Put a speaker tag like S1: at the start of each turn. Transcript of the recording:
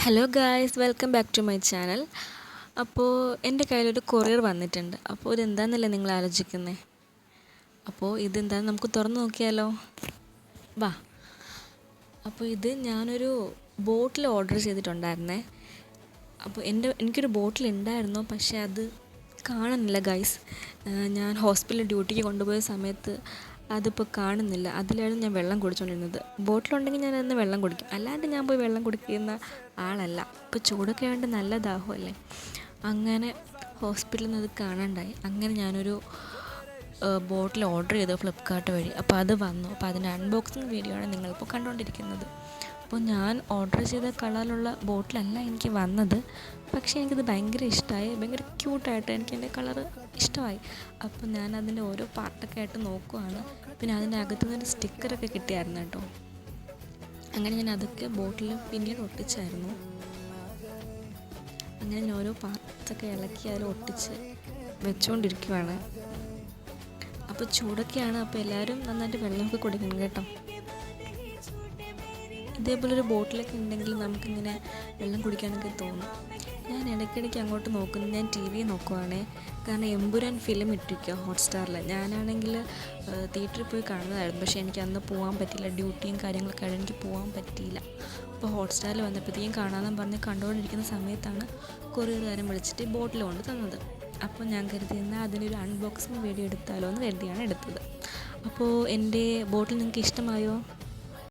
S1: Hello guys, welcome back to my channel. അപ്പോൾ എൻ്റെ കയ്യിലൊരു കൊറിയർ വന്നിട്ടുണ്ട്. അപ്പോൾ ഇതെന്താണെന്നല്ലേ നിങ്ങൾ ആലോചിക്കുന്നത്? അപ്പോൾ ഇതെന്താണെന്ന് നമുക്ക് തുറന്ന് നോക്കിയാലോ? വാ. അപ്പോൾ ഇത് ഞാനൊരു ബോട്ടിൽ ഓർഡർ ചെയ്തിട്ടുണ്ടായിരുന്നേ. അപ്പോൾ എനിക്കൊരു ബോട്ടിൽ ഉണ്ടായിരുന്നു, പക്ഷേ അത് കാണുന്നില്ല ഗൈസ്. ഞാൻ ഹോസ്പിറ്റലിൽ ഡ്യൂട്ടിക്ക് കൊണ്ടുപോയ സമയത്ത് അതിപ്പോൾ കാണുന്നില്ല. അതിലായിരുന്നു ഞാൻ വെള്ളം കുടിച്ചുകൊണ്ടിരുന്നത്. ബോട്ടിലുണ്ടെങ്കിൽ ഞാൻ അന്ന് വെള്ളം കുടിക്കും, അല്ലാണ്ട് ഞാൻ പോയി വെള്ളം കുടിക്കുന്ന ആളല്ല. ഇപ്പോൾ ചൂടൊക്കെ ആയതുകൊണ്ട് നല്ല ദാഹമല്ലേ. അങ്ങനെ ഹോസ്പിറ്റലിൽ നിന്ന് അത് കാണാണ്ടായി. അങ്ങനെ ഞാനൊരു ബോട്ടിൽ ഓർഡർ ചെയ്തു ഫ്ലിപ്കാർട്ട് വഴി. അപ്പോൾ അത് വന്നു. അപ്പോൾ അതിൻ്റെ അൺബോക്സിങ് വീഡിയോ ആണ് നിങ്ങളിപ്പോൾ കണ്ടുകൊണ്ടിരിക്കുന്നത്. അപ്പോൾ ഞാൻ ഓർഡർ ചെയ്ത കളറിലുള്ള ബോട്ടിലല്ല എനിക്ക് വന്നത്, പക്ഷേ എനിക്കത് ഭയങ്കര ഇഷ്ടമായി. ഭയങ്കര ക്യൂട്ടായിട്ട് എനിക്ക് എൻ്റെ കളറ് ഇഷ്ടമായി. അപ്പോൾ ഞാൻ അതിൻ്റെ ഓരോ പാർട്ടൊക്കെ ആയിട്ട് നോക്കുവാണ്. പിന്നെ അതിൻ്റെ അകത്തു നിന്നൊരു സ്റ്റിക്കറൊക്കെ കിട്ടിയായിരുന്നു കേട്ടോ. അങ്ങനെ ഞാൻ അതൊക്കെ ബോട്ടിൽ പിന്നീട് ഒട്ടിച്ചായിരുന്നു. അങ്ങനെ ഞാൻ ഓരോ പാർട്സൊക്കെ ഇളക്കി അതിൽ ഒട്ടിച്ച് വെച്ചുകൊണ്ടിരിക്കുവാണ്. അപ്പോൾ ചൂടൊക്കെയാണ്, അപ്പോൾ എല്ലാവരും നന്നായിട്ട് വെള്ളമൊക്കെ കുടിക്കണം കേട്ടോ. ഇതേപോലൊരു ബോട്ടിലൊക്കെ ഉണ്ടെങ്കിൽ നമുക്കിങ്ങനെ വെള്ളം കുടിക്കാനൊക്കെ തോന്നും. ഞാൻ ഇടയ്ക്കിടയ്ക്ക് അങ്ങോട്ട് നോക്കുന്നു. ഞാൻ ടി വി നോക്കുവാണേ, കാരണം എമ്പുരാൻ ഫിലിം ഇട്ടിരിക്കുക ഹോട്ട്സ്റ്റാറിൽ. ഞാനാണെങ്കിൽ തിയേറ്ററിൽ പോയി കാണുന്നതായിരുന്നു, പക്ഷേ എനിക്ക് അന്ന് പോകാൻ പറ്റിയില്ല. ഡ്യൂട്ടിയും കാര്യങ്ങളൊക്കെ ആയിട്ട് എനിക്ക് പോകാൻ പറ്റിയില്ല. അപ്പോൾ ഹോട്ട്സ്റ്റാറിൽ വന്നപ്പോഴത്തേക്കും കാണാമെന്ന് പറഞ്ഞ് കണ്ടുകൊണ്ടിരിക്കുന്ന സമയത്താണ് കൊറിയറുകാരൻ വിളിച്ചിട്ട് ബോട്ടിൽ കൊണ്ട് തന്നത്. അപ്പോൾ ഞാൻ കരുതിയിരുന്ന അതിനൊരു അൺബോക്സിങ് വീഡിയോ എടുത്താലോ എന്ന് കരുതിയാണ് എടുത്തത്. അപ്പോൾ എൻ്റെ ബോട്ടിൽ നിങ്ങൾക്ക് ഇഷ്ടമായോ?